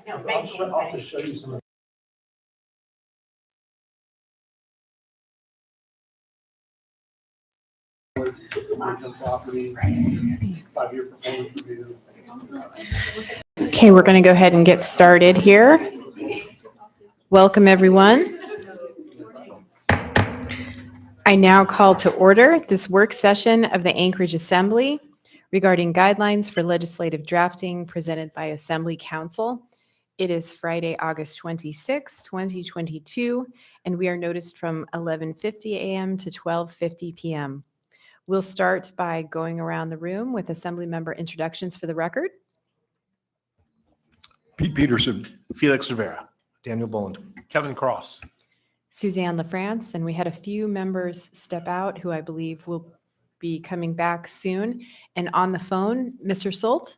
I'll just show you some of property, 5-year performance review. Okay, we're going to go ahead and get started here. Welcome, everyone. I now call to order this work session of the Anchorage Assembly regarding guidelines for legislative drafting presented by Assembly Counsel. It is Friday, August 26, 2022, and we are noticed from 11:50 a.m. to 12:50 p.m. We'll start by going around the room with Assembly member introductions for the record. Pete Peterson, Felix Rivera, Daniel Boland, Kevin Cross, Suzanne LaFrance, and we had a few members step out who I believe will be coming back soon. And on the phone, Mr. Solt.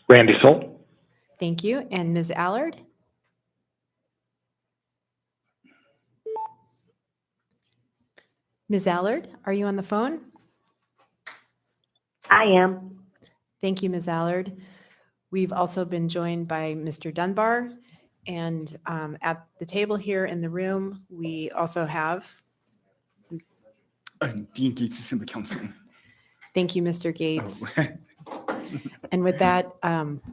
Randy Solt. Thank you. And Ms. Allard. Ms. Allard, are you on the phone? I am. Thank you, Ms. Allard. We've also been joined by Mr. Dunbar. And at the table here in the room, we also have Dean Gates, Assembly Counsel. Thank you, Mr. Gates. And with that,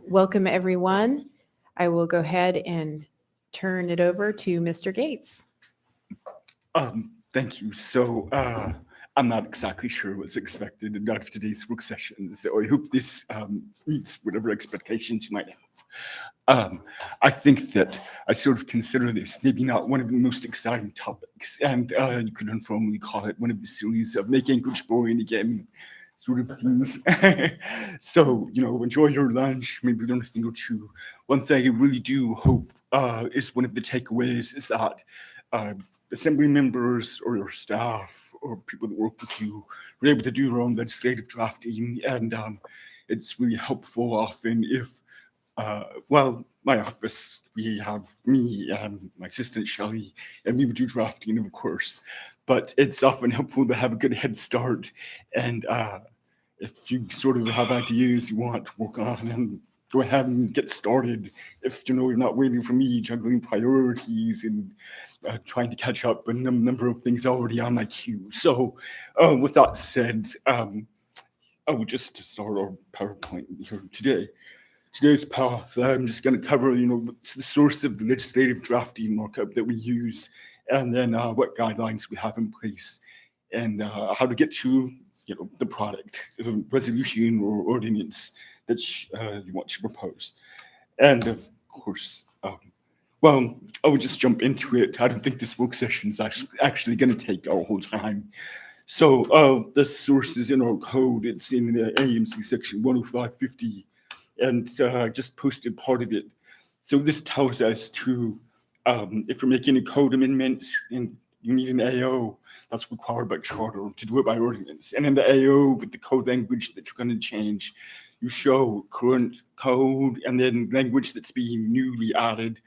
welcome everyone. I will go ahead and turn it over to Mr. Gates. Thank you. So I'm not exactly sure what's expected out of today's work session. So I hope this meets whatever expectations you might have. I think that I sort of consider this maybe not one of the most exciting topics, and you could informally call it one of the series of make Anchorage boring again sort of things. So, enjoy your lunch, maybe learn a thing or two. One thing I really do hope is one of the takeaways is that Assembly members or your staff or people that work with you are able to do their own legislative drafting, and it's really helpful often if my office, we have me and my assistant Shelley, and we would do drafting, of course, but it's often helpful to have a good head start. And if you sort of have ideas you want to work on, and go ahead and get started. If you're not waiting for me, juggling priorities and trying to catch up on a number of things already on my queue. So with that said, I will just start our PowerPoint here today. Today's path, I'm just going to cover, the source of the legislative drafting markup that we use, and then what guidelines we have in place, and how to get to, the product, resolution or ordinance that you want to propose. And of course, I would just jump into it. I don't think this work session is actually going to take our whole time. So the source is in our code. It's in the AMC section 10550. And I just posted part of it. So this tells us to, if you're making a code amendment and you need an AO, that's required by charter to do it by ordinance. And in the AO, with the code language that you're going to change, you show current code and then language that's being newly added,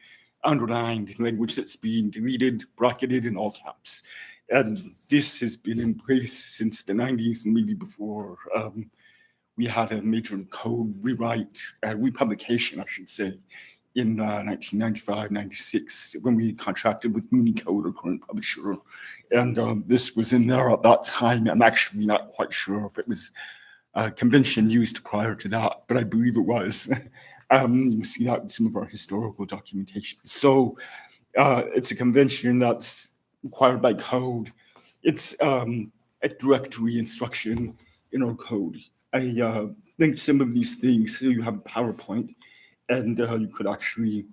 underlined, language that's being deleted, bracketed in all caps. And this has been in place since the 90s and maybe before. We had a major code rewrite, republication, I should say, in 1995-96 when we contracted with Code, our current publisher. And this was in there at that time. I'm actually not quite sure if it was a convention used prior to that, but I believe it was. You see that in some of our historical documentation. So it's a convention that's required by code. It's a directory instruction in our code. I linked some of these things so you have a PowerPoint, and you could actually,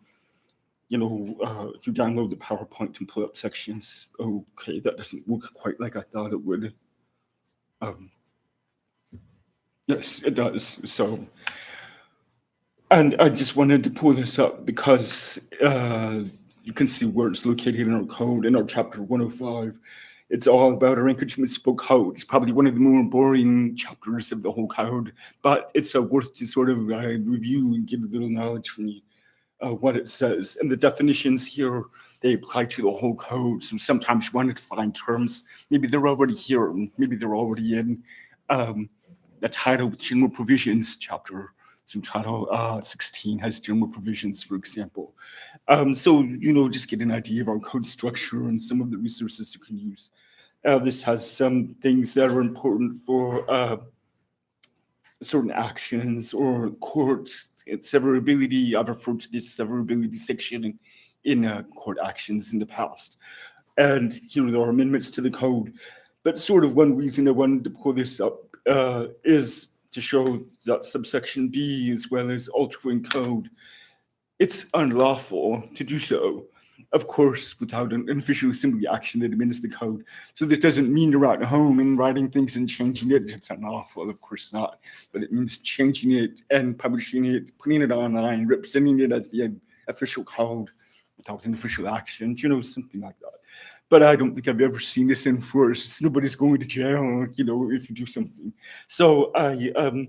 if you download the PowerPoint and pull up sections, okay, that doesn't work quite like I thought it would. Yes, it does. So, and I just wanted to pull this up because you can see where it's located in our code, in our chapter 105. It's all about our Anchorage Municipal Code. It's probably one of the more boring chapters of the whole code, but it's worth to sort of review and give a little knowledge from you what it says. And the definitions here, they apply to the whole code. So sometimes you want to find terms, maybe they're already here, maybe they're already in the title, General Provisions chapter. So Title 16 has general provisions, for example. So, just get an idea of our code structure and some of the resources you can use. This has some things that are important for certain actions or courts. It's severability. I've referred to this severability section in court actions in the past. And here there are amendments to the code. But sort of one reason I wanted to pull this up is to show that subsection B, as well as altering code, it's unlawful to do so, of course, without an official assembly action that amends the code. So this doesn't mean you're at home and writing things and changing it. It's unlawful, of course not. But it means changing it and publishing it, putting it online, representing it as the official code without an official action, something like that. But I don't think I've ever seen this enforced. Nobody's going to jail, if you do something. So I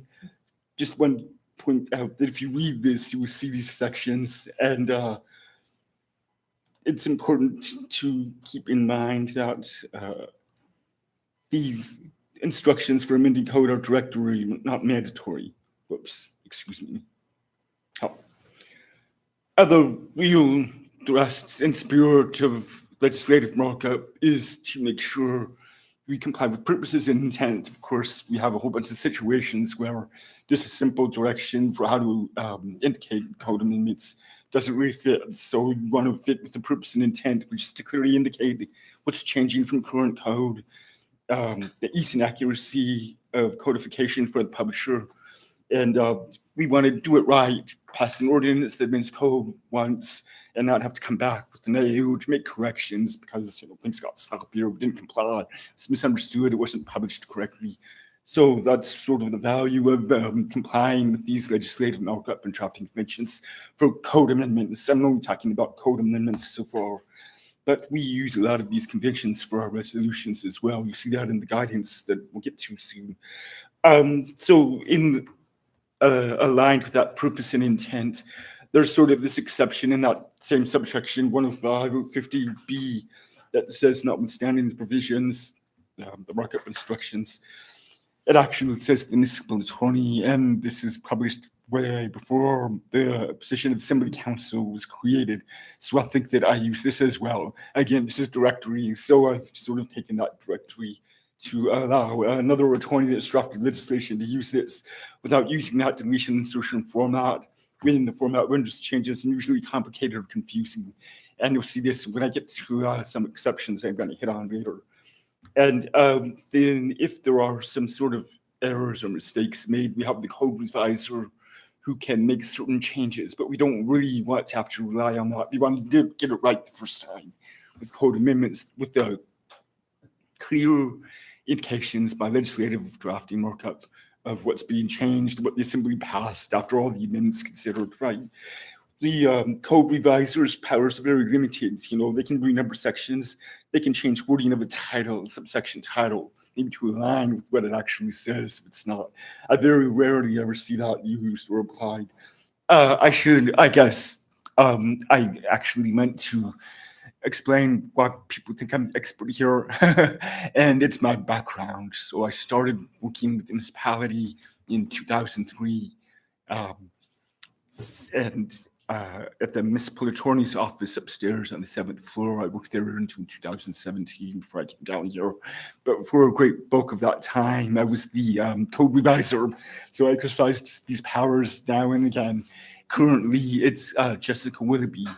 just want to point out that if you read this, you will see these sections, and it's important to keep in mind that these instructions for amending code are directory, not mandatory. Whoops, excuse me. Other real thrust and spirit of legislative markup is to make sure we comply with purposes and intent. Of course, we have a whole bunch of situations where just a simple direction for how to indicate code amendments doesn't really fit. So we want to fit with the purpose and intent, which is to clearly indicate what's changing from current code, the ease and accuracy of codification for the publisher. And we want to do it right, pass an ordinance that amends code once and not have to come back with an AU to make corrections because things got sloppy or didn't comply. It's misunderstood, it wasn't published correctly. So that's sort of the value of complying with these legislative markup and drafting conventions for code amendments. I'm only talking about code amendments so far, but we use a lot of these conventions for our resolutions as well. You see that in the guidance that we'll get to soon. So in aligned with that purpose and intent, there's sort of this exception in that same subsection 105 or 50B that says, notwithstanding the provisions, the markup instructions, it actually says the municipal attorney, and this is published way before the position of assembly council was created. So I think that I use this as well. Again, this is directory, so I've sort of taken that directory to allow another attorney that's drafted legislation to use this without using that deletion insertion format. When the format renders changes and usually complicated or confusing. And you'll see this when I get to some exceptions I'm going to hit on later. And then if there are some sort of errors or mistakes made, we have the code revisor who can make certain changes, but we don't really want to have to rely on that. We want to get it right the first time with code amendments, with the clear indications by legislative drafting markup of what's being changed, what the assembly passed after all the amendments considered, right? The code revisor's powers are very limited. They can renumber sections, they can change wording of a title, subsection title, maybe to align with what it actually says if it's not. I very rarely ever see that used or applied. I actually meant to explain why people think I'm an expert here, and it's my background. So I started working with the municipality in 2003, and at the municipal attorney's office upstairs on the 7th floor. I worked there until 2017 before I came down here. But for a great bulk of that time, I was the code reviser. So I exercised these powers now and again. Currently, it's Jessica Willoughby.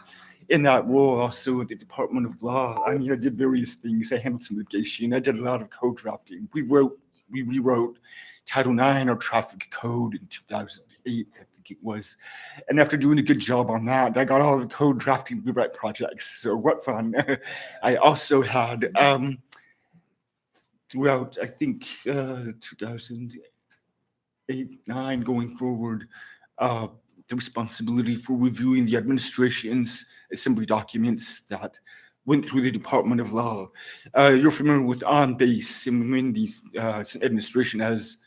In that role, also at the Department of Law, I did various things. I handled some litigation. I did a lot of code drafting. We rewrote Title IX, our traffic code, in 2008, I think it was. And after doing a good job on that, I got all the code drafting rewrite projects. So what fun. I also had, throughout, I think, 2008, 9 going forward, the responsibility for reviewing the administration's assembly documents that went through the Department of Law. You're familiar with on-base, and when the administration has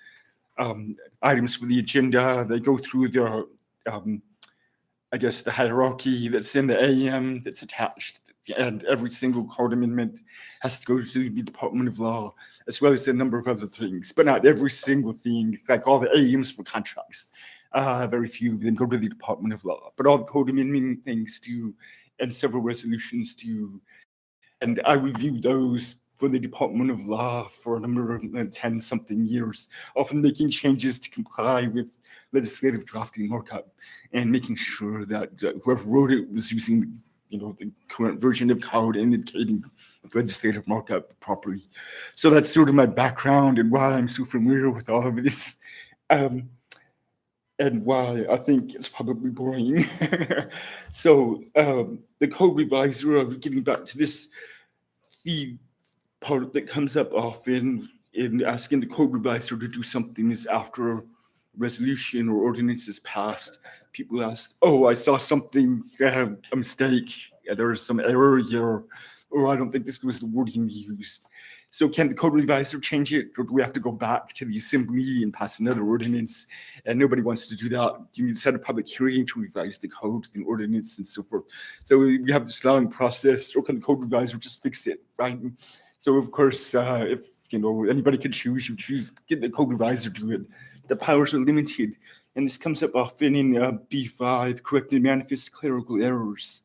items for the agenda, they go through the, the hierarchy that's in the AM that's attached, and every single code amendment has to go to the Department of Law, as well as a number of other things, but not every single thing, like all the AMs for contracts. Very few of them go to the Department of Law, but all the code amendment things do, and several resolutions do. And I reviewed those for the Department of Law for a number of 10-something years, often making changes to comply with legislative drafting markup and making sure that whoever wrote it was using, the current version of code and indicating legislative markup properly. So that's sort of my background and why I'm so familiar with all of this. And why I think it's probably boring. So the code revisor, getting back to this, the part that comes up often in asking the code revisor to do something is after resolution or ordinance is passed, people ask, oh, I saw something, a mistake, there's some error here, or I don't think this was the wording used. So can the code revisor change it, or do we have to go back to the assembly and pass another ordinance? And nobody wants to do that. You need to set a public hearing to revise the code, the ordinance, and so forth. So we have this long process, or can the code revisor just fix it, right? So of course, if anybody could choose, you choose, get the code revisor to do it. The powers are limited, and this comes up often in B5, corrected manifest clerical errors.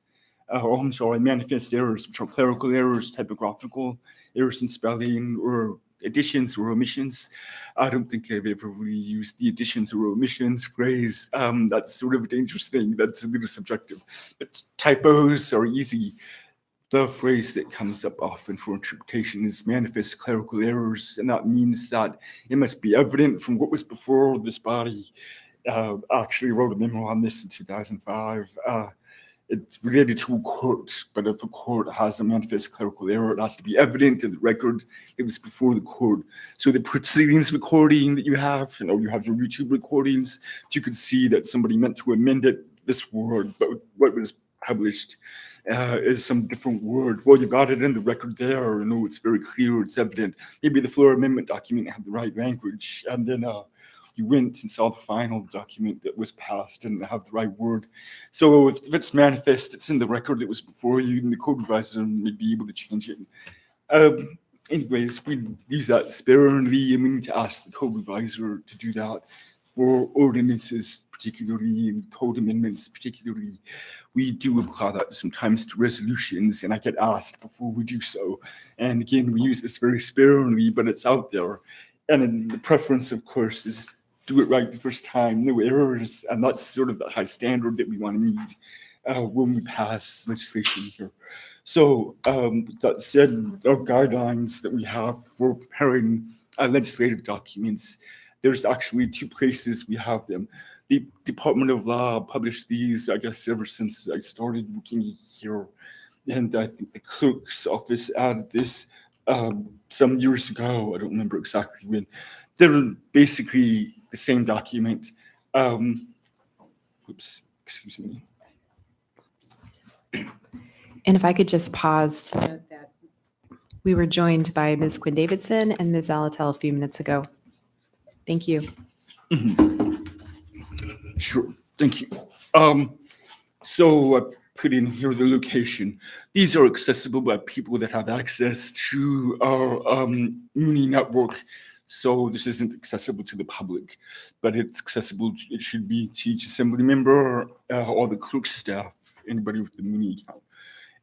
Manifest errors, which are clerical errors, typographical errors in spelling, or additions or omissions. I don't think I've ever really used the additions or omissions phrase. That's sort of a dangerous thing. That's a little subjective. But typos are easy. The phrase that comes up often for interpretation is manifest clerical errors, and that means that it must be evident from what was before this body. I actually wrote a memo on this in 2005. It's related to a court, but if a court has a manifest clerical error, it has to be evident in the record it was before the court. So the proceedings recording that you have your YouTube recordings, you could see that somebody meant to amend it, this word, but what was published is some different word. Well, you got it in the record there, it's very clear, it's evident. Maybe the floor amendment document had the right language, and then you went and saw the final document that was passed and have the right word. So if it's manifest, it's in the record that was before you, and the code revisor may be able to change it. Anyways, we use that sparingly, and we need to ask the code revisor to do that for ordinances, particularly, and code amendments, particularly. We do apply that sometimes to resolutions, and I get asked before we do so. And again, we use this very sparingly, but it's out there. And the preference, of course, is do it right the first time, no errors, and that's sort of the high standard that we want to meet when we pass legislation here. So that said, our guidelines that we have for preparing legislative documents, there's actually two places we have them. The Department of Law published these, I guess, ever since I started working here, and I think the clerk's office added this some years ago. I don't remember exactly when. They're basically the same document. Excuse me. And if I could just pause to note that we were joined by Ms. Quinn Davidson and Ms. Alatel a few minutes ago. Thank you. Sure, thank you. So I put in here the location. These are accessible by people that have access to our Muni network. So this isn't accessible to the public, but it's accessible, it should be to each assembly member or the clerk staff, anybody with the Muni account.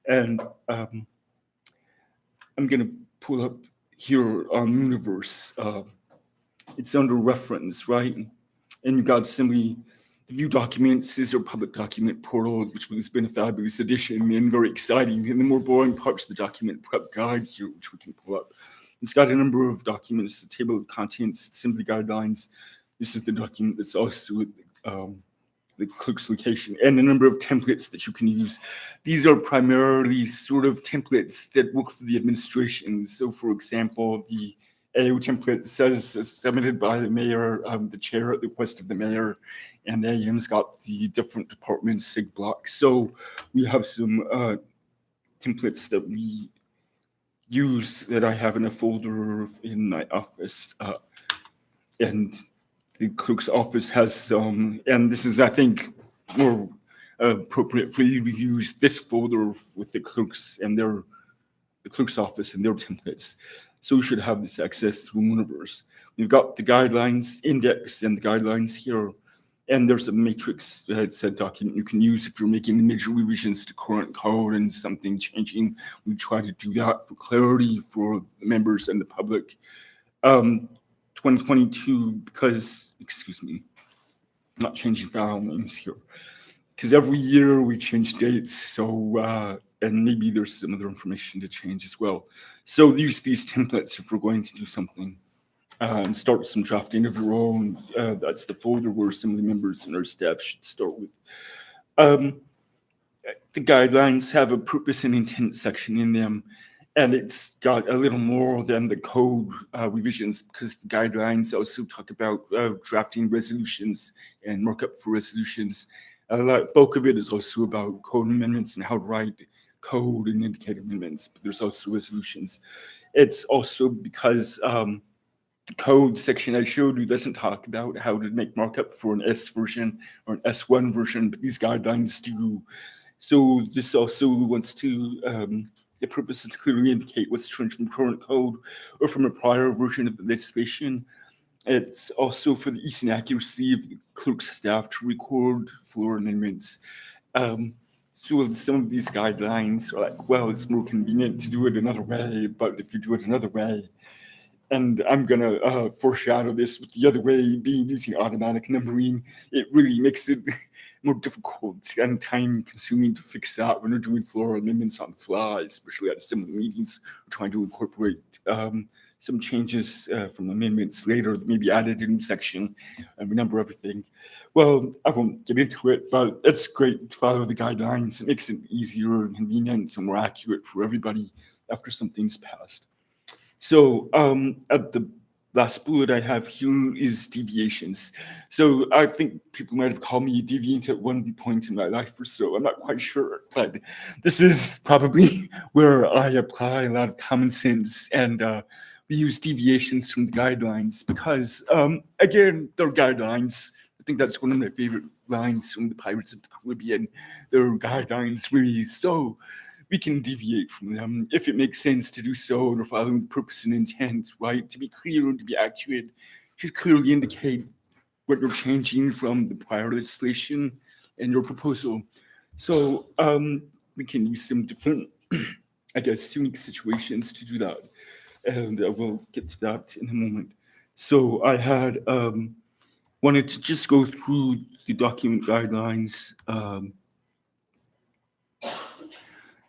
And I'm gonna pull up here on Universe. It's under reference, right? And you've got assembly, the view documents is our public document portal, which has been a fabulous addition and very exciting. And the more boring parts of the document prep guide here, which we can pull up. It's got a number of documents, the table of contents, assembly guidelines. This is the document that's also the clerk's location, and a number of templates that you can use. These are primarily sort of templates that work for the administration. So for example, the AO template says submitted by the mayor, the chair at the request of the mayor, and the AM's got the different departments, SIG blocks. So we have some templates that we use that I have in a folder in my office, and the clerk's office has some, and this is, I think, more appropriate for you to use this folder with the clerks and the clerk's office and their templates. So we should have this access through Universe. We've got the guidelines index and the guidelines here, And there's a matrix, it's a document you can use if you're making major revisions to current code and something changing. We try to do that for clarity for the members and the public. 2022, because, excuse me, I'm not changing file names here, because every year we change dates, so, and maybe there's some other information to change as well. So use these templates if we're going to do something. And start some drafting of your own. That's the folder where assembly members and our staff should start with. The guidelines have a purpose and intent section in them, and it's got a little more than the code revisions, because the guidelines also talk about drafting resolutions and markup for resolutions. The bulk of it is also about code amendments and how to write code and indicate amendments, but there's also resolutions. It's also because the code section I showed you doesn't talk about how to make markup for an S version or an S1 version, but these guidelines do. So this also wants to, the purpose is to clearly indicate what's changed from current code or from a prior version of the legislation. It's also for the ease and accuracy of the clerk's staff to record floor amendments. So some of these guidelines are like, well, it's more convenient to do it another way, but if you do it another way, and I'm going to foreshadow this with the other way being using automatic numbering, it really makes it more difficult and time consuming to fix that when we're doing floor amendments on the fly, especially at assembly meetings, we're trying to incorporate some changes from amendments later that may be added in a section and renumber everything. Well, I won't get into it, but it's great to follow the guidelines. It makes it easier and convenient and more accurate for everybody after something's passed. So at the last bullet I have here is deviations. So I think people might have called me a deviant at one point in my life or so. I'm not quite sure, but this is probably where I apply a lot of common sense, and we use deviations from the guidelines because, again, they're guidelines. I think that's one of my favorite lines from the Pirates of the Caribbean. They're guidelines, really. So we can deviate from them if it makes sense to do so, and following the purpose and intent, right? To be clear and to be accurate, to clearly indicate what you're changing from the prior legislation and your proposal. So we can use some different, I guess, unique situations to do that. And I will get to that in a moment. So I had wanted to just go through the document guidelines.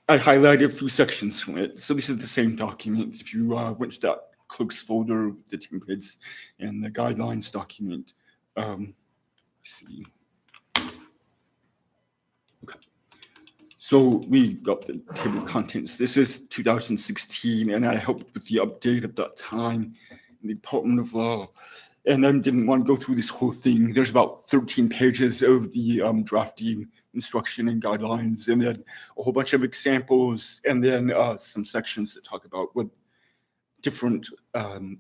I highlighted a few sections from it. So this is the same document. If you went to that clerk's folder, the templates, and the guidelines document, let's see. Okay. So we've got the table of contents. This is 2016, and I helped with the update at that time in the Department of Law. And I didn't want to go through this whole thing. There's about 13 pages of the drafting instruction and guidelines, and then a whole bunch of examples, and then some sections that talk about what different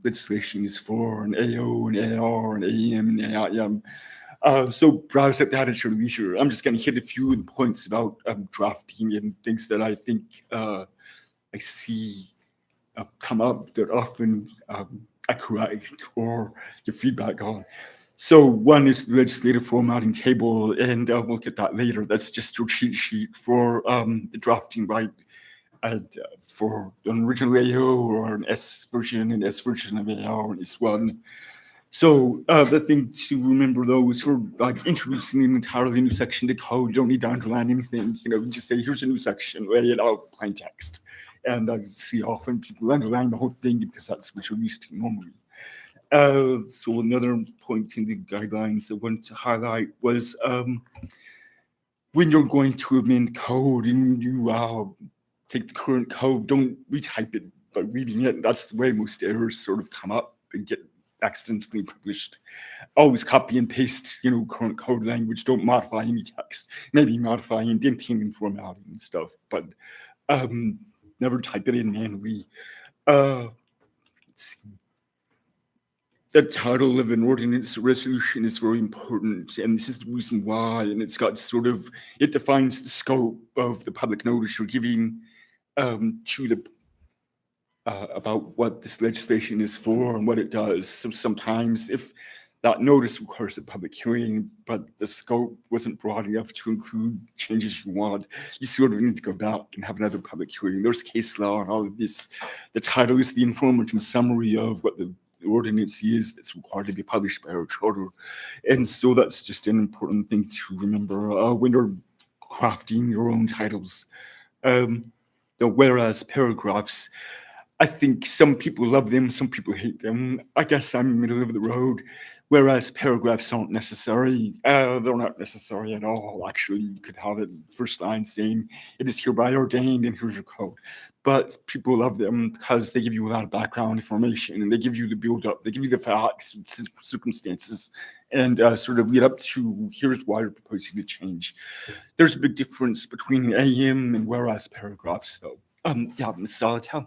legislation is for, an AO, an AR, an AM, and an IM. So browse at that at your leisure. I'm just going to hit a few of the points about drafting and things that I think I see come up that often I correct or give feedback on. So one is the legislative formatting table, and we'll look at that later. That's just your cheat sheet for the drafting, right? And for an original AO or an S version of AR and S1. So the thing to remember though is for like introducing an entirely new section to code, you don't need to underline anything. You know, just say here's a new section, lay it out, plain text. And I see often people underline the whole thing because that's what you're used to normally. So another point in the guidelines I wanted to highlight was when you're going to amend code and you take the current code, don't retype it by reading it. That's the way most errors sort of come up and get accidentally published. Always copy and paste, you know, current code language. Don't modify any text. Maybe modify indenting and formatting and stuff, but never type it in manually. Let's see. The title of an ordinance resolution is very important, and this is the reason why. And it's got sort of, it defines the scope of the public notice you're giving to the about what this legislation is for and what it does. So sometimes if that notice requires a public hearing, but the scope wasn't broad enough to include changes you want. You sort of need to go back and have another public hearing. There's case law and all of this. The title is the informative summary of what the ordinance is that's required to be published by our charter. And so that's just an important thing to remember when you're crafting your own titles. The whereas paragraphs, I think some people love them, some people hate them. I guess I'm middle of the road. Whereas paragraphs aren't necessary. They're not necessary at all. Actually, you could have it first line saying, it is hereby ordained and here's your code. But people love them because they give you a lot of background information and they give you the build up, they give you the facts, circumstances, and sort of lead up to here's why you're proposing to change. There's a big difference between AM and whereas paragraphs though. Yeah, Ms. Salatel.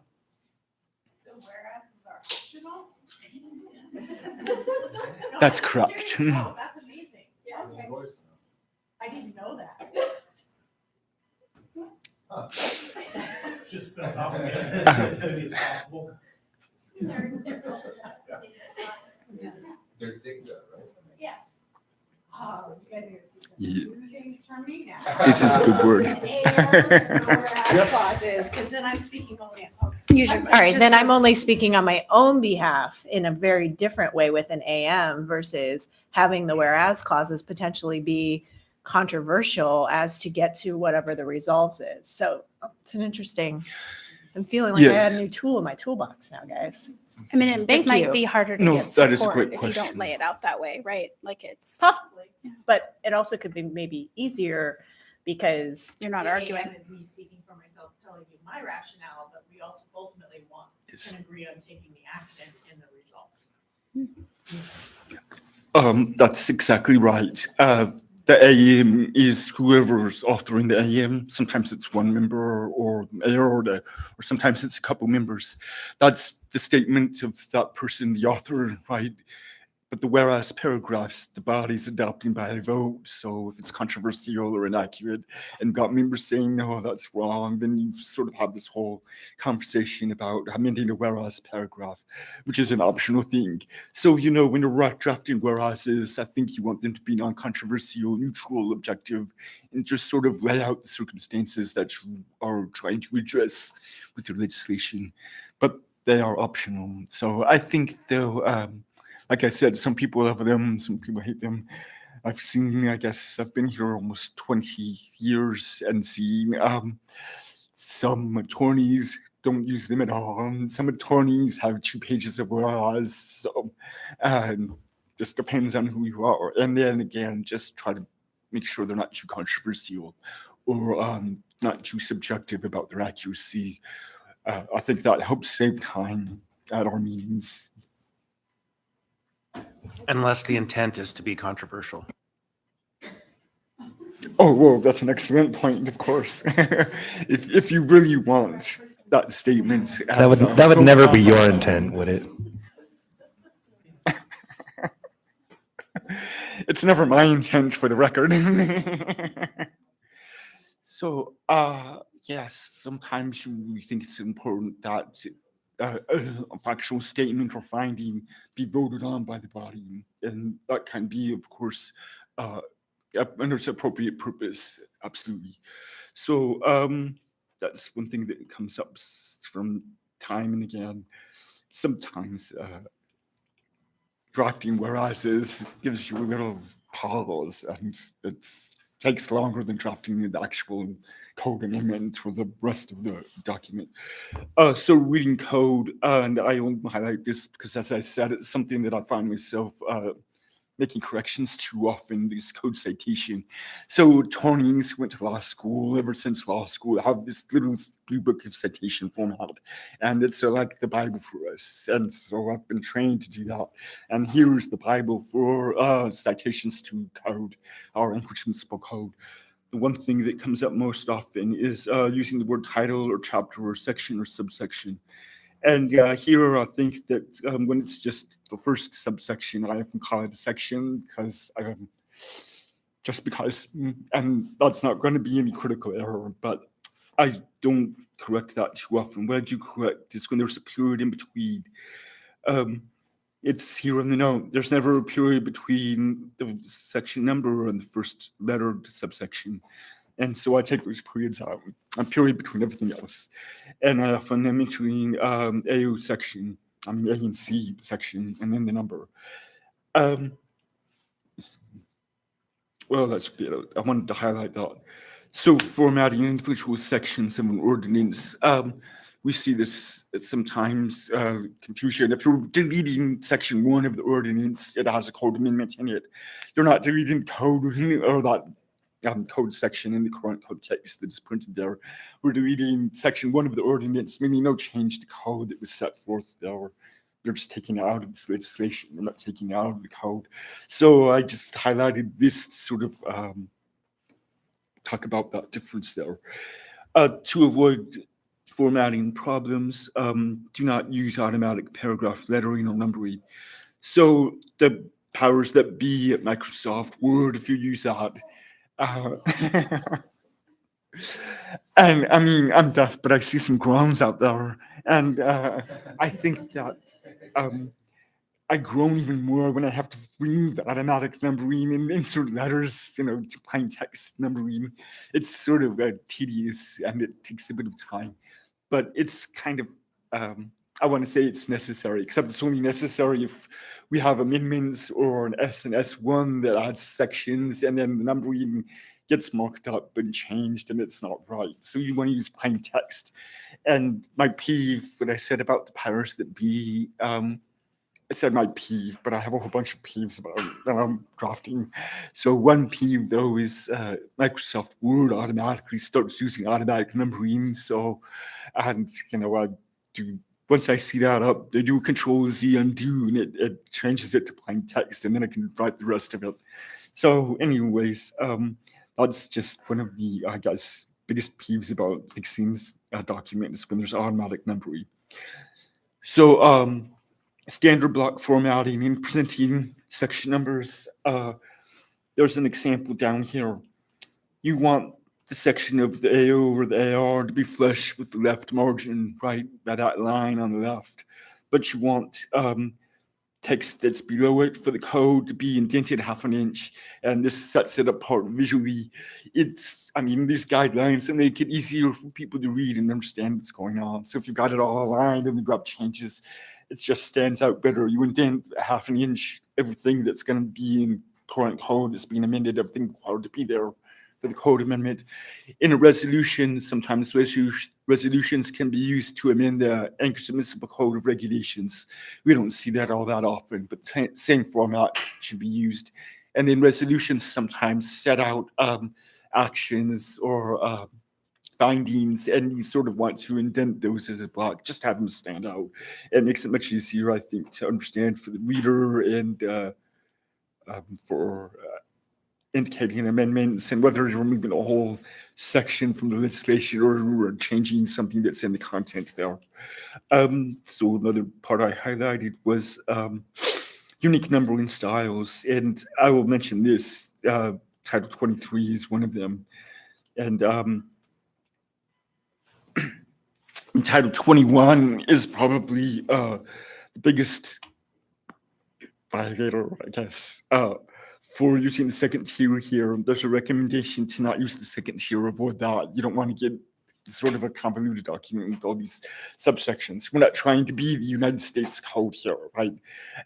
That's correct. Oh, that's amazing. Okay. I didn't know that. Just as many as possible. They're thick though, right? Yes. Oh, you guys are gonna see some Yeah. new things from me now. This is a good word. Whereas clauses, because then I'm speaking only. Usually, All right, then I'm only speaking on my own behalf in a very different way with an AM versus having the whereas clauses potentially be controversial as to get to whatever the resolves is. So it's an interesting, I'm feeling like I Yeah. had a new tool in my toolbox now, guys. I mean, it just Thank you. might be harder to No, get that is a support great if you question. don't lay it out that way, right? Like it's, Possibly, but it also could be maybe easier because you're not The arguing. AM is me speaking for myself, telling you my rationale, but we also ultimately want Yes. to agree on taking the action in the results. That's exactly right. The AM is whoever's authoring the AM. Sometimes it's one member or mayor or sometimes it's a couple members. That's the statement of that person, the author, right? But the whereas paragraphs, the body's adopting by a vote. So if it's controversial or inaccurate and got members saying, no, that's wrong, then you sort of have this whole conversation about amending a whereas paragraph, which is an optional thing. So, you know, when you're drafting whereases, I think you want them to be non-controversial, neutral, objective, and just sort of lay out the circumstances that you are trying to address with your legislation. But they are optional. So I think though, like I said, some people love them, some people hate them. I've seen, I guess, I've been here almost 20 years and seen some attorneys don't use them at all. And some attorneys have 2 pages of whereas. So just depends on who you are. And then again, just try to make sure they're not too controversial or not too subjective about their accuracy. I think that helps save time at our meetings. Unless the intent is to be controversial. Oh, well, that's an excellent point, of course. If you really want that statement. That would never be your intent, would it? It's never my intent, for the record. So, yes, sometimes you think it's important that a factual statement or finding be voted on by the body, and that can be, of course, under its appropriate purpose, absolutely. So that's one thing that comes up from time and again. Sometimes drafting whereases gives you a little pause, and it's takes longer than drafting the actual code amendment or the rest of the document. So reading code, and I only highlight this because, as I said, it's something that I find myself making corrections too often, this code citation. So attorneys went to law school, ever since law school, have this little blue book of citation format. And it's like the Bible for us. And so I've been trained to do that. And here's the Bible for citations to code, our Anchorage Municipal Code. The one thing that comes up most often is using the word title or chapter or section or subsection. And here I think that when it's just the first subsection, I often call it a section because just because, and that's not going to be any critical error, but I don't correct that too often. What I do correct is when there's a period in between. it's here in the note. There's never a period between the section number and the first letter to subsection. And so I take those periods out, a period between everything else. And I often am entering AO section, A and C section, and then the number. Well, that's good. I wanted to highlight that. So formatting individual sections of an ordinance, we see this sometimes confusion. If you're deleting section 1 of the ordinance, it has a code amendment in it. You're not deleting code or that code section in the current code text that's printed there. We're deleting section 1 of the ordinance, meaning no change to code that was set forth there. They're just taking it out of this legislation. They're not taking it out of the code. So I just highlighted this to sort of talk about that difference there. To avoid formatting problems, do not use automatic paragraph lettering or numbering. So the powers that be at Microsoft Word, if you use that, and I mean, I'm deaf, but I see some groans out there. And I think that I groan even more when I have to remove the automatic numbering and insert letters, to plain text numbering. It's sort of tedious and it takes a bit of time, but it's kind of, I want to say it's necessary, except it's only necessary if we have amendments or an S and S1 that adds sections and then the numbering gets marked up and changed and it's not right. So you want to use plain text. And my peeve, what I said about the powers that be, I said my peeve, but I have a whole bunch of peeves about that I'm drafting. So one peeve though is Microsoft Word automatically starts using automatic numbering. So, and I do, once I see that up, I do Control Z undo and it changes it to plain text and then I can write the rest of it. So anyways, that's just one of the, I guess, biggest peeves about fixing documents when there's automatic numbering. So, standard block formatting and presenting section numbers. There's an example down here. You want the section of the AO or the AR to be flush with the left margin, right, by that line on the left. But you want text that's below it for the code to be indented 1/2 inch, and this sets it apart visually. These guidelines and make it easier for people to read and understand what's going on. So if you've got it all aligned and the graph changes, it just stands out better. You indent 1/2 inch everything that's going to be in current code that's being amended, everything required to be there for the code amendment. In a resolution, sometimes resolutions can be used to amend the Anchorage Municipal Code of Regulations. We don't see that all that often, but same format should be used. And then resolutions sometimes set out actions or findings, and you sort of want to indent those as a block, just have them stand out. It makes it much easier, I think, to understand for the reader and for indicating amendments and whether you're removing a whole section from the legislation or changing something that's in the content there. So another part I highlighted was unique numbering styles, and I will mention this. Title 23 is one of them, and Title 21 is probably the biggest violator, I guess, for using the second tier here. There's a recommendation to not use the second tier, avoid that. You don't want to get sort of a convoluted document with all these subsections. We're not trying to be the United States Code here, right?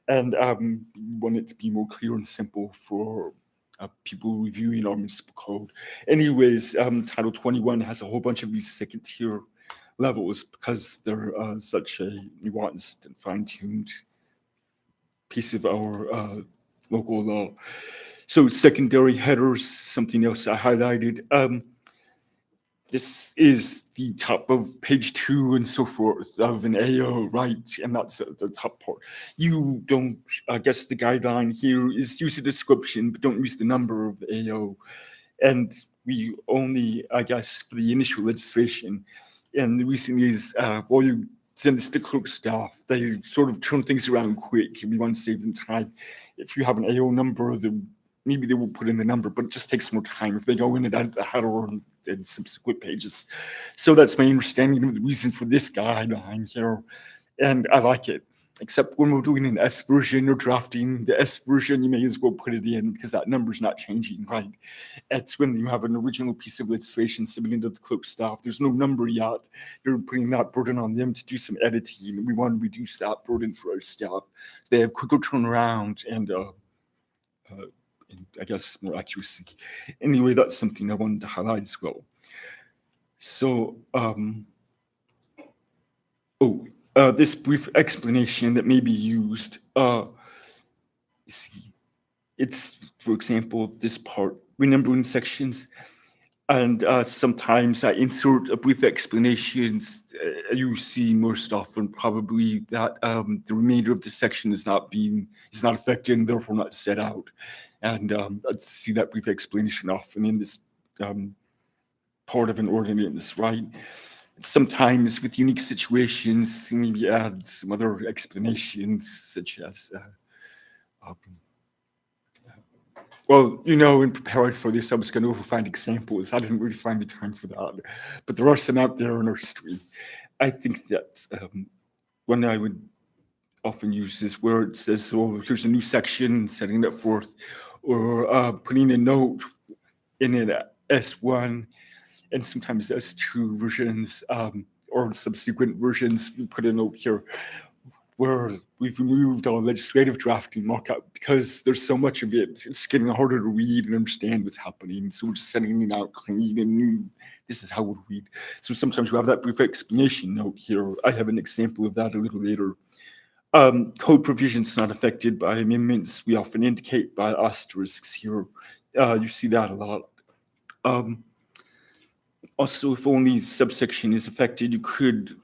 And we want it to be more clear and simple for people reviewing our municipal code. Anyways, Title 21 has a whole bunch of these second tier levels because they're such a nuanced and fine-tuned piece of our local law. So secondary headers, something else I highlighted. This is the top of page 2 and so forth of an AO, right? And that's the top part. You don't, I guess the guideline here is use a description, but don't use the number of the AO. And we only, I guess, for the initial legislation. And the reason is, while you send this to clerk staff, they sort of turn things around quick. We want to save them time. If you have an AO number, maybe they will put in the number, but it just takes more time if they go in and add the header and subsequent pages. So that's my understanding of the reason for this guideline here. And I like it. except when we're doing an S version or drafting the S version, you may as well put it in because that number's not changing, right? It's when you have an original piece of legislation submitted to the clerk staff, there's no number yet. You're putting that burden on them to do some editing, and we want to reduce that burden for our staff. They have quicker turnaround and I guess more accuracy. Anyway, that's something I wanted to highlight as well. So, this brief explanation that may be used, see, it's, for example, this part, renumbering sections, and sometimes I insert a brief explanation. You see most often probably that the remainder of the section is not affected and therefore not set out. And I see that brief explanation often in this part of an ordinance, right? Sometimes with unique situations, maybe add some other explanations, such as, well, you know, in preparing for this, I was going to find examples. I didn't really find the time for that, but there are some out there in our history. I think that one I would often use is where it says, oh, here's a new section, setting it forth, or putting a note in an S1 and sometimes S2 versions or subsequent versions. We put a note here where we've removed all legislative drafting markup because there's so much of it. It's getting harder to read and understand what's happening. So we're just sending it out clean and new. This is how we'll read. So sometimes we have that brief explanation note here. I have an example of that a little later. Code provisions not affected by amendments. We often indicate by asterisks here. You see that a lot. Also, if only subsection is affected, you could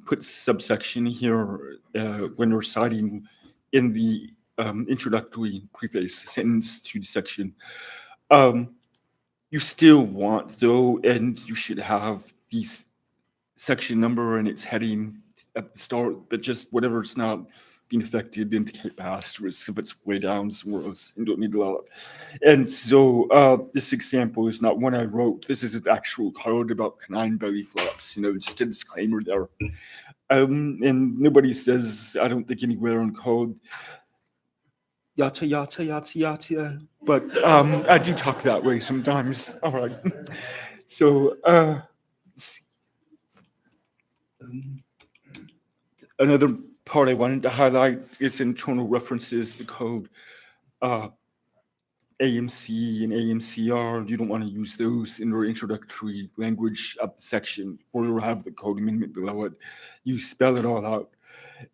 put subsection here when you're citing in the introductory preface sentence to the section. You still want, though, and you should have the section number and its heading at the start, but just whatever it's not being affected, indicate by asterisk if it's way down somewhere else and don't need a lot. And so this example is not one I wrote. This is an actual code about canine belly flaps, you know, just a disclaimer there. And nobody says, I don't think anywhere in code, yata, yata, yata, yata. But I do talk that way sometimes. All right. So another part I wanted to highlight is internal references to code. AMC and AMCR, you don't want to use those in your introductory language of the section, or you'll have the code amendment below it. You spell it all out.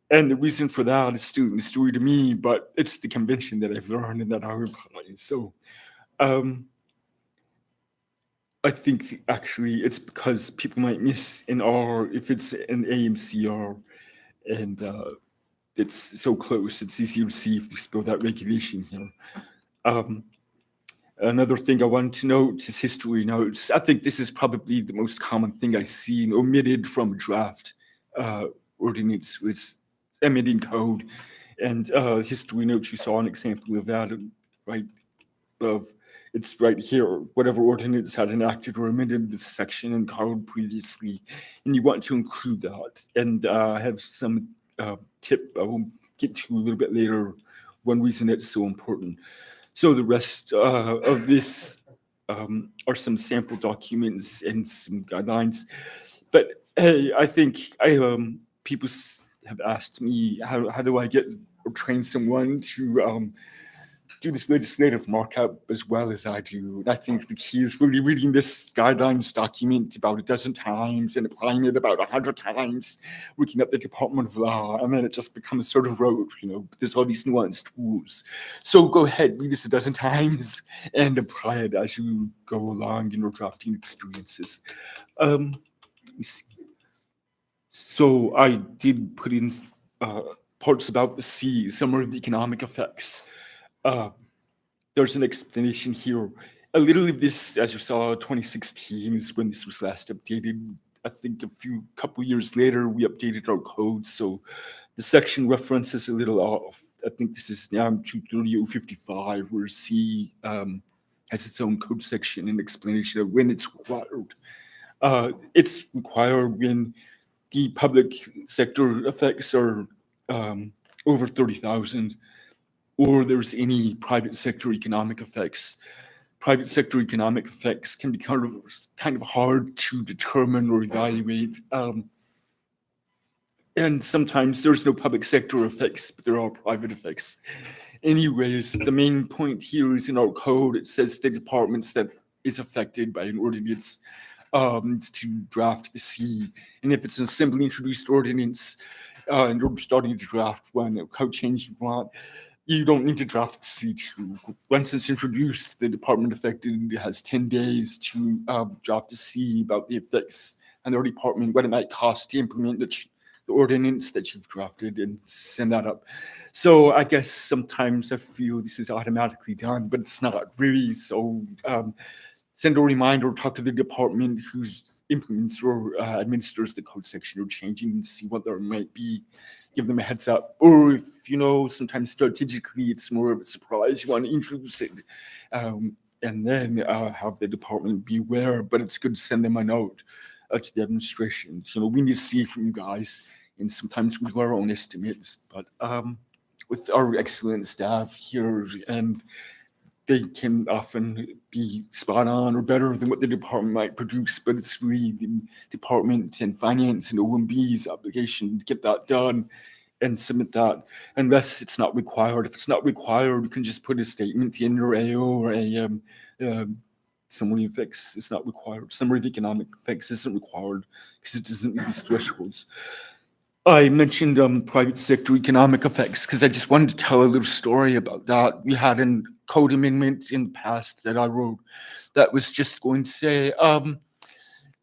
And the reason for that is still a mystery to me, but it's the convention that I've learned and that I apply. So I think actually it's because people might miss an R if it's an AMCR. And it's so close, it's easier to see if you spell that regulation here. Another thing I wanted to note is history notes. I think this is probably the most common thing I've seen omitted from draft ordinance with amending code. And history notes, you saw an example of that right above. It's right here, whatever ordinance had enacted or amended this section in code previously, and you want to include that. And I have some tip I will get to a little bit later, one reason it's so important. So the rest of this are some sample documents and some guidelines. But hey, I think people have asked me, how do I get or train someone to do this legislative markup as well as I do? And I think the key is really reading this guidelines document about a dozen times and applying it about 100 times, looking at the Department of Law, and then it just becomes sort of rote, you know, there's all these nuanced rules. So go ahead, read this a dozen times and apply it as you go along in your drafting experiences. Let me see. So I did put in parts about the C, summary of the economic effects. There's an explanation here. A little of this, as you saw, 2016 is when this was last updated. I think couple years later, we updated our code. So the section reference is a little off. I think this is now 230.055, where C has its own code section and explanation of when it's required. It's required when the public sector effects are over 30,000, or there's any private sector economic effects. Private sector economic effects can be kind of hard to determine or evaluate. And sometimes there's no public sector effects, but there are private effects. Anyways, the main point here is in our code, it says the departments that is affected by an ordinance to draft the C. And if it's an assembly introduced ordinance and you're starting to draft one, a code change you want, you don't need to draft the C2. Once it's introduced, the department affected has 10 days to draft a C about the effects and their department, what it might cost to implement the ordinance that you've drafted and send that up. So I guess sometimes I feel this is automatically done, but it's not really. So send a reminder, talk to the department who implements or administers the code section you're changing and see what there might be. Give them a heads up. Or if, sometimes strategically it's more of a surprise, you want to introduce it and then have the department be aware, but it's good to send them a note to the administration. We need to see from you guys, and sometimes we do our own estimates, but with our excellent staff here, and they can often be spot on or better than what the department might produce, but it's really the department and finance and OMB's obligation to get that done and submit that, unless it's not required. If it's not required, you can just put a statement in your AO or a summary of effects. It's not required. Summary of economic effects isn't required because it doesn't meet these thresholds. I mentioned private sector economic effects because I just wanted to tell a little story about that. We had a code amendment in the past that I wrote that was just going to say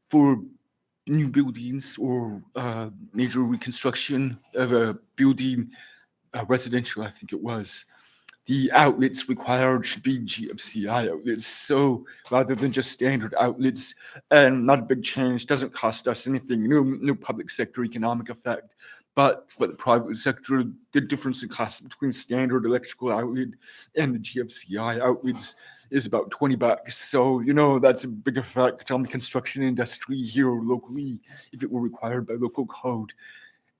for new buildings or major reconstruction of a building, residential, I think it was, the outlets required should be GFCI outlets. So rather than just standard outlets, and not a big change, doesn't cost us anything, no public sector economic effect. But for the private sector, the difference in cost between standard electrical outlet and the GFCI outlets is about $20. So, that's a big effect on the construction industry here locally if it were required by local code.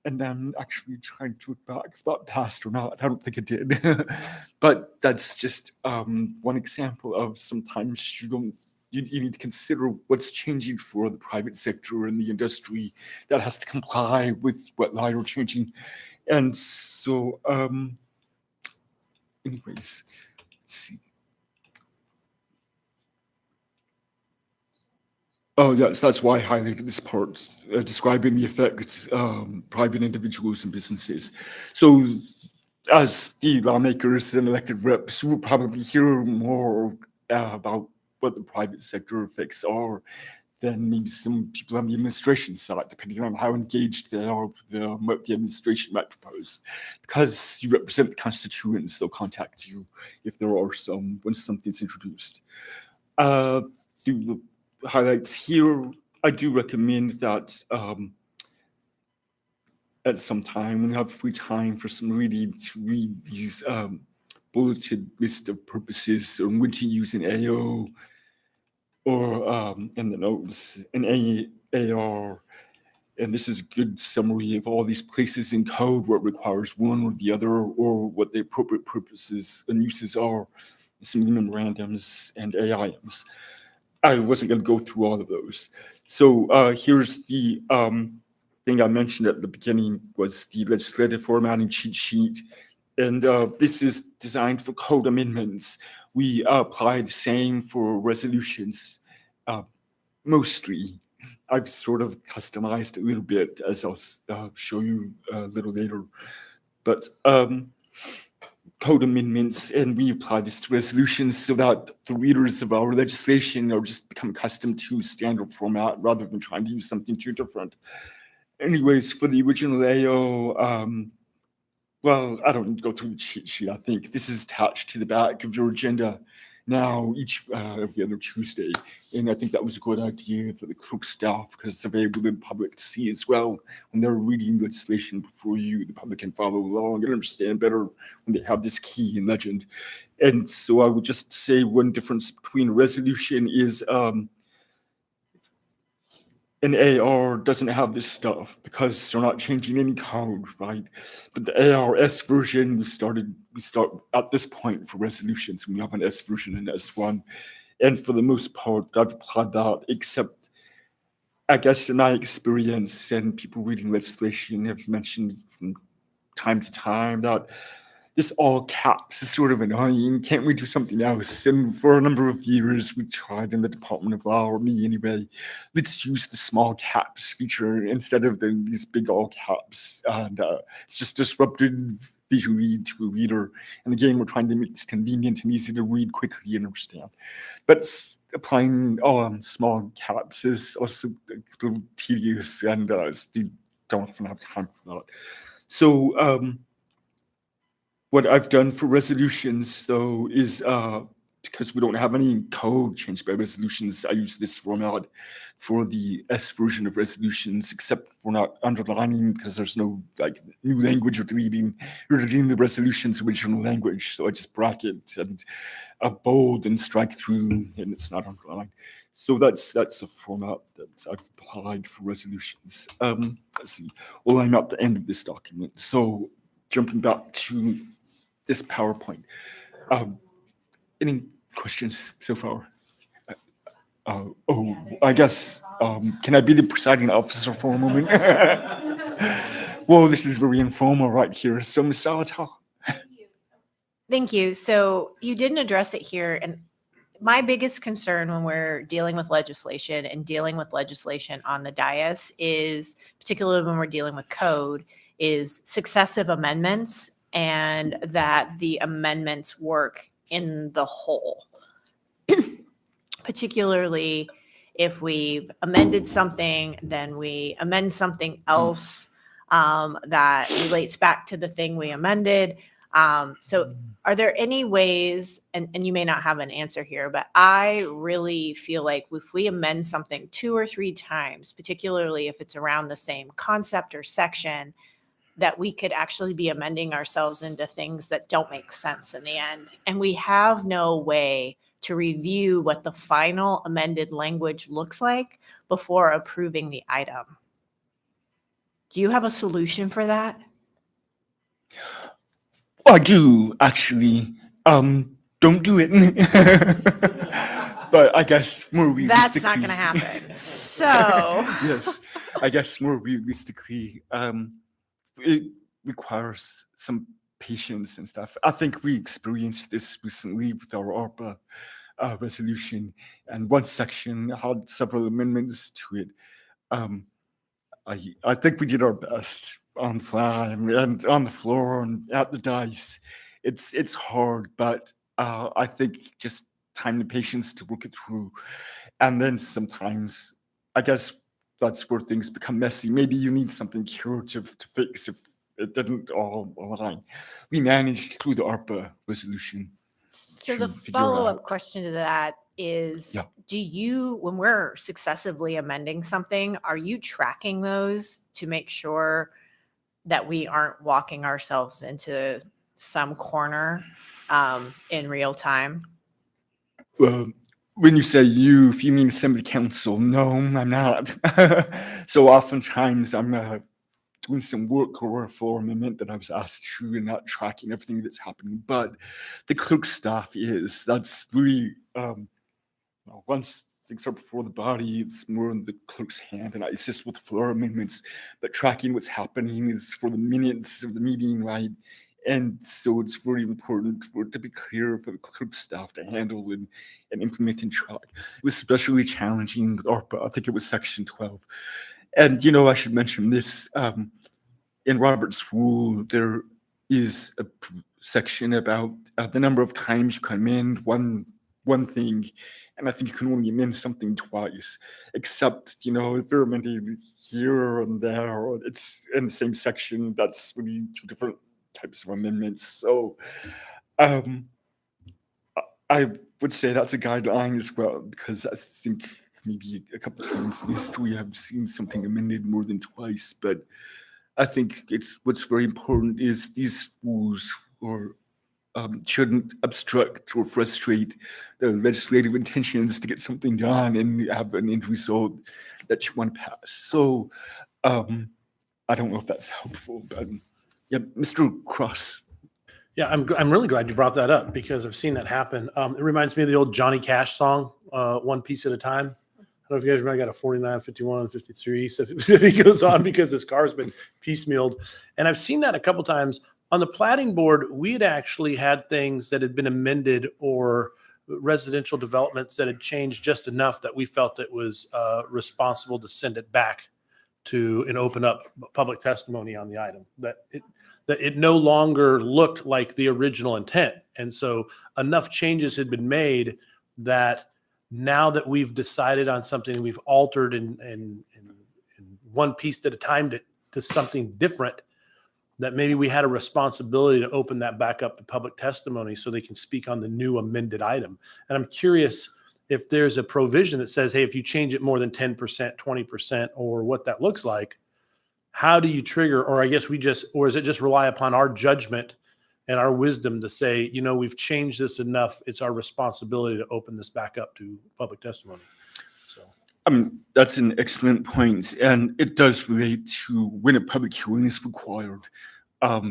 And I'm actually trying to look back if that passed or not. I don't think it did. But that's just one example of sometimes you need to consider what's changing for the private sector and the industry that has to comply with what law you're changing. And so, anyways, let's see. Oh, yes, that's why I highlighted this part, describing the effects private individuals and businesses. So as the lawmakers and elected reps, we'll probably hear more about what the private sector effects are than maybe some people on the administration side, depending on how engaged they are with what the administration might propose. Because you represent the constituents, they'll contact you if there are some, when something's introduced. The highlights here, I do recommend that at some time when you have free time for some reading, to read these bulleted list of purposes or when to use an AO or in the notes an AR. And this is a good summary of all these places in code where it requires one or the other, or what the appropriate purposes and uses are, some memorandums and AIMs. I wasn't going to go through all of those. So here's the thing I mentioned at the beginning was the legislative formatting cheat sheet. And this is designed for code amendments. We apply the same for resolutions, mostly. I've sort of customized a little bit, as I'll show you a little later. But code amendments, and we apply this to resolutions so that the readers of our legislation are just become accustomed to standard format rather than trying to use something too different. Anyways, for the original AO, well, I don't need to go through the cheat sheet. I think this is attached to the back of your agenda now every other Tuesday. And I think that was a good idea for the clerk staff because it's available to the public to see as well when they're reading legislation before you. The public can follow along and understand better when they have this key and legend. And so I would just say one difference between a resolution is an AR doesn't have this stuff because they're not changing any code, right? But the ARS version, we start at this point for resolutions. We have an S version and S1. And for the most part, I've applied that, except I guess in my experience and people reading legislation have mentioned from time to time that this all caps is sort of annoying. Can't we do something else? And for a number of years, we tried in the Department of Law, or me anyway, let's use the small caps feature instead of these big all caps. And it's just disrupted visually to a reader. And again, we're trying to make this convenient and easy to read quickly and understand. But applying small caps is also a little tedious, and you don't often have time for that. So what I've done for resolutions, though, is because we don't have any code changed by resolutions, I use this format for the S version of resolutions, except we're not underlining because there's no new language or deleting the resolution's original language. So I just bracket and bold and strike through, and it's not underlined. So that's a format that I've applied for resolutions. Let's see. Well, I'm at the end of this document. So jumping back to this PowerPoint. Any questions so far? I guess, can I be the presiding officer for a moment? Well, this is very informal right here. So, Ms. Salatal. Thank you. So you didn't address it here. And my biggest concern when we're dealing with legislation and dealing with legislation on the dais is, particularly when we're dealing with code, is successive amendments and that the amendments work in the whole. Particularly if we've amended something, then we amend something else that relates back to the thing we amended. So are there any ways, and you may not have an answer here, but I really feel like if we amend something 2 or 3 times, particularly if it's around the same concept or section, that we could actually be amending ourselves into things that don't make sense in the end. And we have no way to review what the final amended language looks like before approving the item. Do you have a solution for that? I do, actually. Don't do it. But I guess more realistically. That's not going to happen. So. Yes, I guess more realistically, it requires some patience and stuff. I think we experienced this recently with our ARPA resolution, and one section had several amendments to it. I think we did our best on the fly and on the floor and at the dice. It's hard, but I think just time and patience to work it through. And then sometimes, I guess that's where things become messy. Maybe you need something curative to fix if it didn't all align. We managed through the ARPA resolution. So to the figure it out. follow-up question to that is, Yeah. do you, when we're successively amending something, are you tracking those to make sure that we aren't walking ourselves into some corner in real time? When you say you, if you mean Assembly Council, no, I'm not. So oftentimes I'm doing some work or a floor amendment that I was asked to and not tracking everything that's happening. But the clerk staff is. That's really, once things are before the body, it's more in the clerk's hand, and I assist with floor amendments. But tracking what's happening is for the minutes of the meeting, right? And so it's very important for it to be clear for the clerk staff to handle and implement and track. It was especially challenging with ARPA. I think it was section 12. And, I should mention this. In Robert's rule, there is a section about the number of times you can amend one thing. And I think you can only amend something twice, except, if you're amending here and there, or it's in the same section, that's really 2 different types of amendments. So I would say that's a guideline as well, because I think maybe a couple of times in history I've seen something amended more than twice. But I think what's very important is these rules shouldn't obstruct or frustrate the legislative intentions to get something done and have an end result that you want to pass. So I don't know if that's helpful, but yeah, Mr. Cross. Yeah, I'm really glad you brought that up because I've seen that happen. It reminds me of the old Johnny Cash song, One Piece at a Time. I don't know if you guys remember, I got a 49, 51, 53. So he goes on because his car has been piecemealed. And I've seen that a couple times. On the plating board, we had actually had things that had been amended or residential developments that had changed just enough that we felt it was responsible to send it back to and open up public testimony on the item, that it no longer looked like the original intent. And so enough changes had been made that now that we've decided on something, we've altered and one piece at a time to something different, that maybe we had a responsibility to open that back up to public testimony so they can speak on the new amended item. And I'm curious if there's a provision that says, hey, if you change it more than 10%, 20%, or what that looks like, how do you trigger, or I guess or is it just rely upon our judgment and our wisdom to say, we've changed this enough, it's our responsibility to open this back up to public testimony? So. That's an excellent point, and it does relate to when a public hearing is required.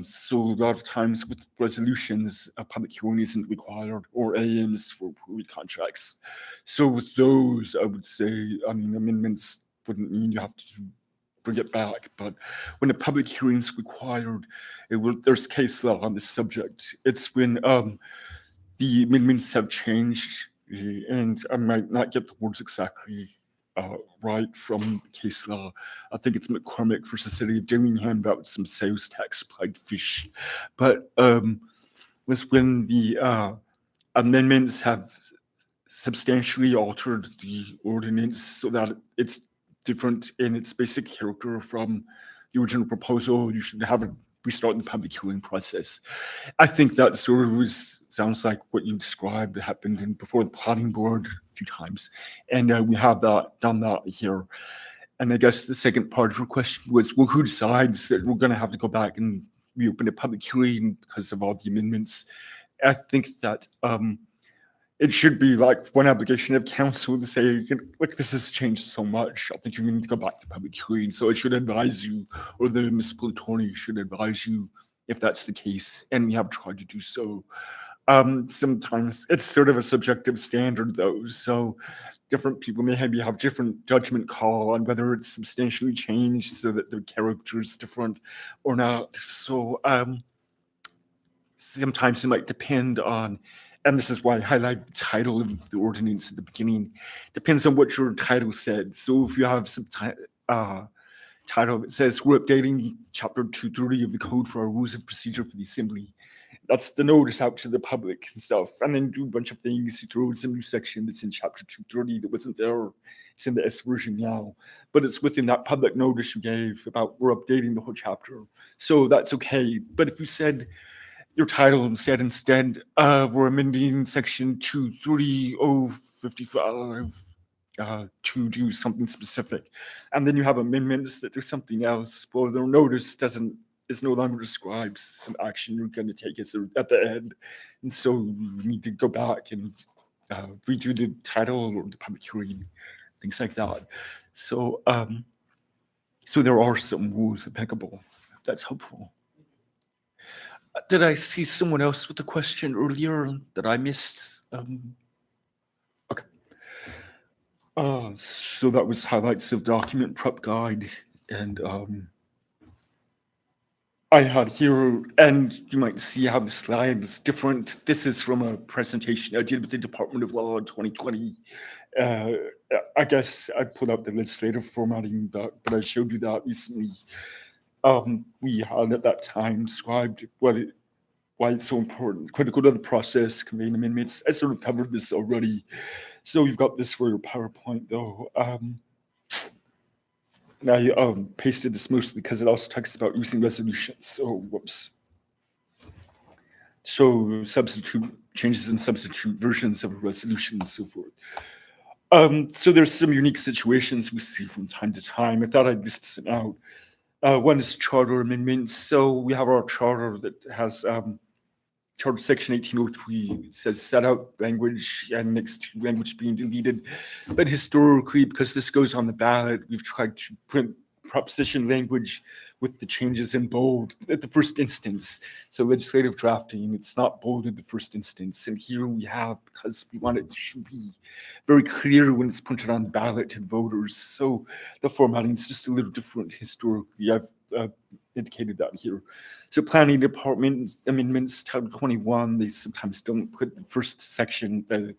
So a lot of times with resolutions, a public hearing isn't required, or AMs for contracts. So with those, I would say, amendments wouldn't mean you have to bring it back. But when a public hearing is required, there's case law on this subject. It's when the amendments have changed, and I might not get the words exactly right from case law. I think it's McCormick versus City of Birmingham about some sales tax applied fish. But was when the amendments have substantially altered the ordinance so that it's different in its basic character from the original proposal. You should have it restart the public hearing process. I think that sort of sounds like what you described happened before the planning board a few times. And we have done that here. And I guess the second part of your question was, well, who decides that we're going to have to go back and reopen a public hearing because of all the amendments? I think that it should be like one obligation of council to say, look, this has changed so much. I think you need to go back to public hearing. So it should advise you, or the municipal attorney should advise you if that's the case. And we have tried to do so. Sometimes it's sort of a subjective standard, though. So different people may have different judgment call on whether it's substantially changed so that the character is different or not. So sometimes it might depend on, and this is why I highlight the title of the ordinance at the beginning, depends on what your title said. So if you have some title that says, we're updating chapter 230 of the code for our rules of procedure for the assembly, that's the notice out to the public and stuff. And then do a bunch of things. You throw in some new section that's in chapter 230 that wasn't there. It's in the S version now. But it's within that public notice you gave about we're updating the whole chapter. So that's okay. But if you said your title and said instead, we're amending section 23055 to do something specific, and then you have amendments that do something else, well, their notice is no longer describes some action you're going to take at the end, and so you need to go back and redo the title or the public hearing, things like that. So, so there are some rules applicable. If that's helpful. Did I see someone else with a question earlier that I missed? Okay. So that was highlights of document prep guide, and I had here, and you might see how the slide is different. This is from a presentation I did with the Department of Law in 2020. I guess I put out the legislative formatting, but I showed you that recently. We had at that time described why it's so important, critical to the process, conveying amendments. I sort of covered this already. So you've got this for your PowerPoint, though. I pasted this mostly because it also talks about using resolutions. So whoops. So changes in substitute versions of a resolution and so forth. So there's some unique situations we see from time to time. I thought I'd list some out. One is charter amendments. So we have our charter that has Charter Section 1803, it says set out language and next to language being deleted. But historically, because this goes on the ballot, we've tried to print proposition language with the changes in bold at the first instance. So legislative drafting, it's not bolded the first instance. And here we have, because we want it to be very clear when it's printed on the ballot to the voters. So the formatting is just a little different historically. I've indicated that here. So planning department amendments, Title 21, they sometimes don't put the first section, the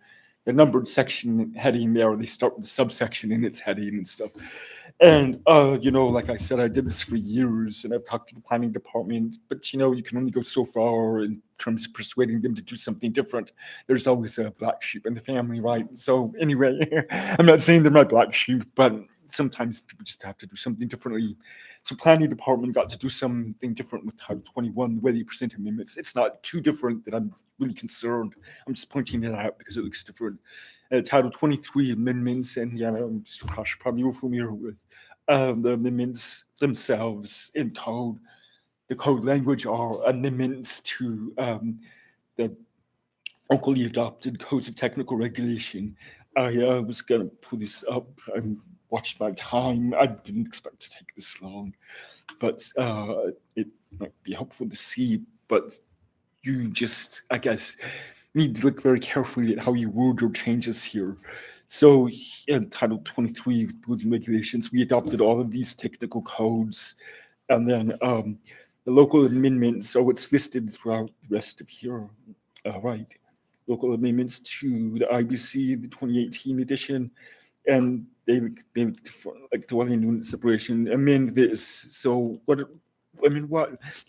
numbered section heading there. They start with the subsection in its heading and stuff. And, like I said, I did this for years and I've talked to the planning department, but, you can only go so far in terms of persuading them to do something different. There's always a black sheep in the family, right? So anyway, I'm not saying they're my black sheep, but sometimes people just have to do something differently. So planning department got to do something different with Title 21, the way they present amendments. It's not too different that I'm really concerned. I'm just pointing it out because it looks different. Title 23 amendments, and Mr. Kosh probably you're familiar with the amendments themselves in code. The code language are amendments to the locally adopted codes of technical regulation. I was going to pull this up. I'm watched my time. I didn't expect to take this long, but it might be helpful to see. But you just, I guess, need to look very carefully at how you word your changes here. So in Title 23 building regulations, we adopted all of these technical codes, and then the local amendments are what's listed throughout the rest of here. Right, local amendments to the IBC, the 2018 edition, and they like dwelling unit separation. Amend this. So what? You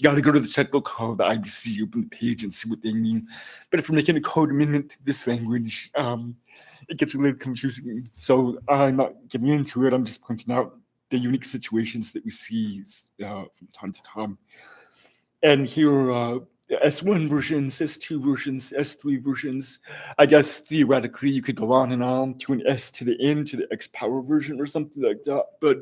got to go to the technical code, the IBC, open the page and see what they mean. But if we're making a code amendment to this language, it gets a little confusing. So I'm not getting into it. I'm just pointing out the unique situations that we see from time to time. And here, S1 versions, S2 versions, S3 versions. I guess theoretically you could go on and on to an S to the N to the X power version or something like that. But,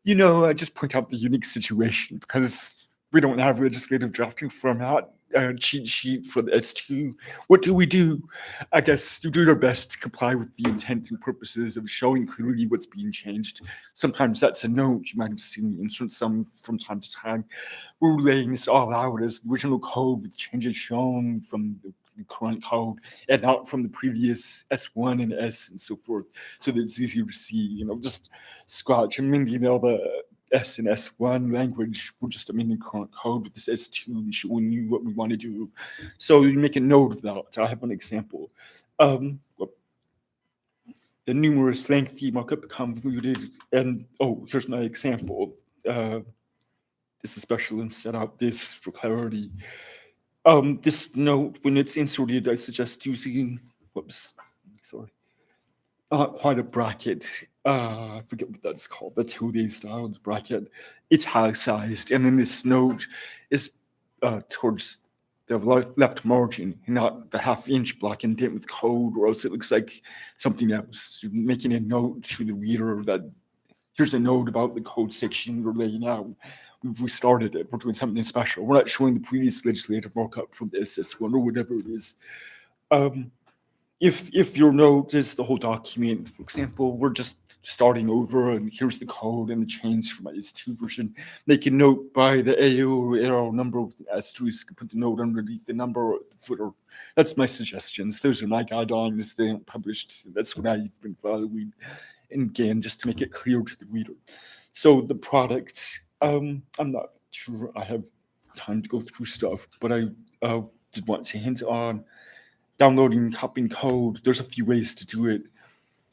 I just point out the unique situation because we don't have legislative drafting format cheat sheet for the S2. What do? I guess you do your best to comply with the intent and purposes of showing clearly what's being changed. Sometimes that's a note. You might have seen me insert some from time to time. We're laying this all out as the original code with changes shown from the current code and not from the previous S1 and S and so forth, so that it's easier to see, just scratch. The S and S1 language, we're just amending current code with this S2 and showing you what we want to do. So you make a note of that. I have an example. The numerous lengthy markup convoluted, and here's my example. This is special and set out this for clarity. This note, when it's inserted, I suggest using, quite a bracket. I forget what that's called. That's who they styled bracket. It's italicized, and then this note is towards the left margin, not the half-inch block indent with code, or else it looks like something else. You're making a note to the reader that here's a note about the code section we're laying out. We started it. We're doing something special. We're not showing the previous legislative markup from the SS1 or whatever it is. If your note is the whole document, for example, we're just starting over and here's the code and the change for my S2 version. Make a note by the AO or arrow number with the asterisk, put the note underneath the number or the footer. That's my suggestions. Those are my guidelines. They aren't published. That's what I've been following. And again, just to make it clear to the reader. So the product, I'm not sure I have time to go through stuff, but I did want to hint on downloading and copying code. There's a few ways to do it.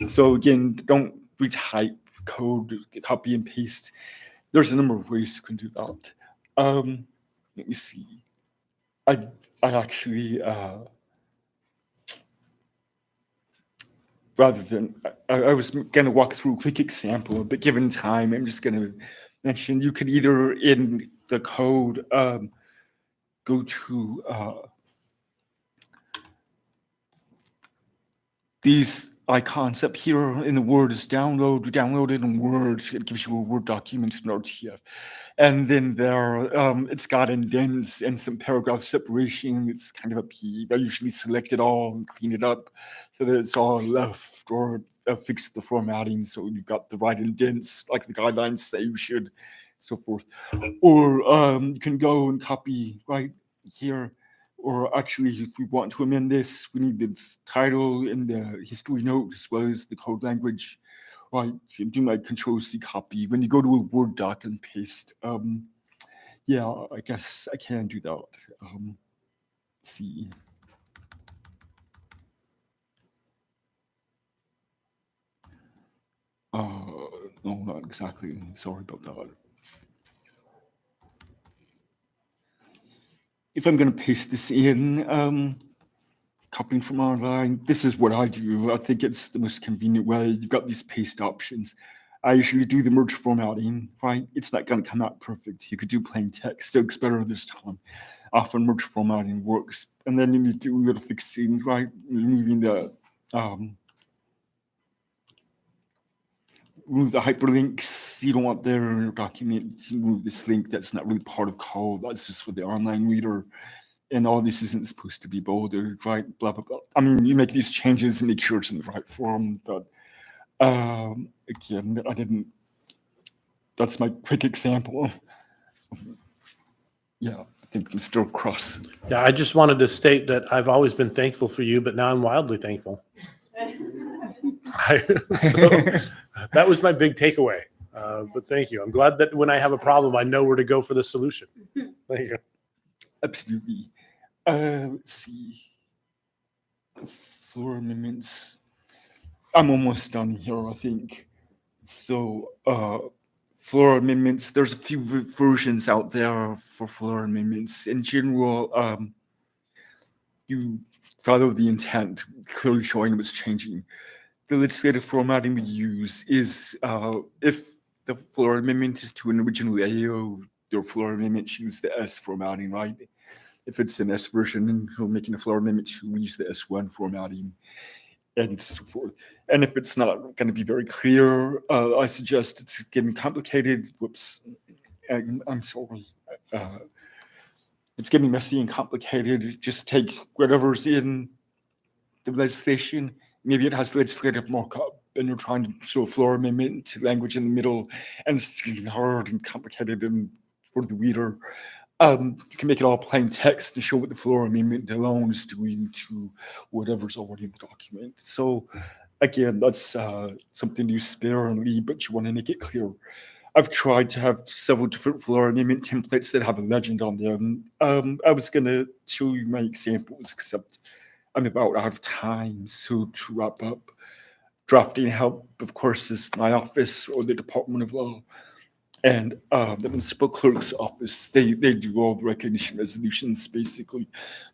So again, don't retype code, copy and paste. There's a number of ways you can do that. Let me see. I actually, rather than, I was going to walk through a quick example, but given time, I'm just going to mention you could either in the code go to these icons up here in the Word is download. You download it in Word. It gives you a Word document in RTF. And then there, it's got indents and some paragraph separation. It's kind of a peeve. I usually select it all and clean it up so that it's all left, or fix the formatting so you've got the right indents, like the guidelines say you should, so forth. Or you can go and copy right here. Or actually, if we want to amend this, we need this title in the history note as well as the code language. Right, you do my Control-C copy. When you go to a Word doc and paste, yeah, I guess I can do that. See. No, not exactly. Sorry about that. If I'm going to paste this in, copying from online, this is what I do. I think it's the most convenient way. You've got these paste options. I usually do the merge formatting, right? It's not going to come out perfect. You could do plain text. It looks better this time. Often merge formatting works. And then you do a little fixing, right? Removing the remove the hyperlinks you don't want there in your document. You remove this link that's not really part of code. That's just for the online reader. And all this isn't supposed to be bolded, right? Blah, blah, blah. I mean, you make these changes and make sure it's in the right form. But again, I didn't. That's my quick example. Yeah, I think I'm still cross. Yeah, I just wanted to state that I've always been thankful for you, but now I'm wildly thankful. So that was my big takeaway. But thank you. I'm glad that when I have a problem, I know where to go for the solution. Thank you. Absolutely. Let's see. Floor amendments. I'm almost done here, I think. So, floor amendments, there's a few versions out there for floor amendments. In general, you follow the intent, clearly showing what's changing. The legislative formatting we use is if the floor amendment is to an original AO, their floor amendment use the S formatting, right? If it's an S version and we're making a floor amendment, we use the S1 formatting and so forth. And if it's not going to be very clear, I suggest it's getting complicated. Whoops, I'm sorry. It's getting messy and complicated. Just take whatever's in the legislation. Maybe it has legislative markup and you're trying to show a floor amendment to language in the middle, and it's getting hard and complicated and for the reader. You can make it all plain text and show what the floor amendment alone is doing to whatever's already in the document. So again, that's something you sparingly, but you want to make it clear. I've tried to have several different floor amendment templates that have a legend on them. I was going to show you my examples, except I'm about out of time. So to wrap up, drafting help, of course, is my office or the Department of Law. And the municipal clerk's office, they do all the recognition resolutions basically,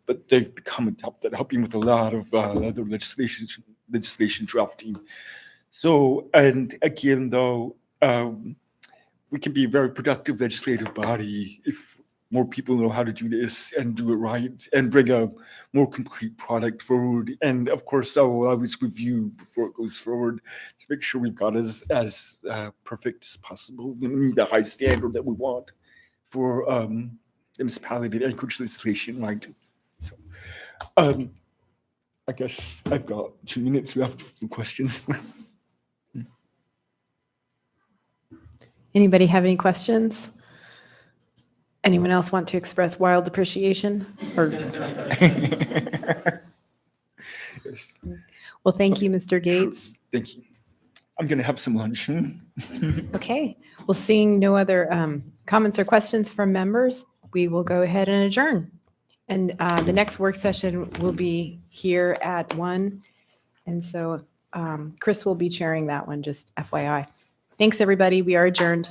but they've become adept at helping with a lot of other legislation drafting. So, and again, though, we can be a very productive legislative body if more people know how to do this and do it right and bring a more complete product forward. And of course, I will always review before it goes forward to make sure we've got as perfect as possible. We meet the high standard that we want for the municipality and Anchorage legislation, right? So I guess I've got 2 minutes left for questions. Anybody have any questions? Anyone else want to express wild appreciation? Or Yes. well, thank you, Mr. Gates. Thank you. I'm going to have some lunch. Okay. Well, seeing no other comments or questions from members, we will go ahead and adjourn. And the next work session will be here at 1. And so Chris will be chairing that one, just FYI. Thanks, everybody. We are adjourned.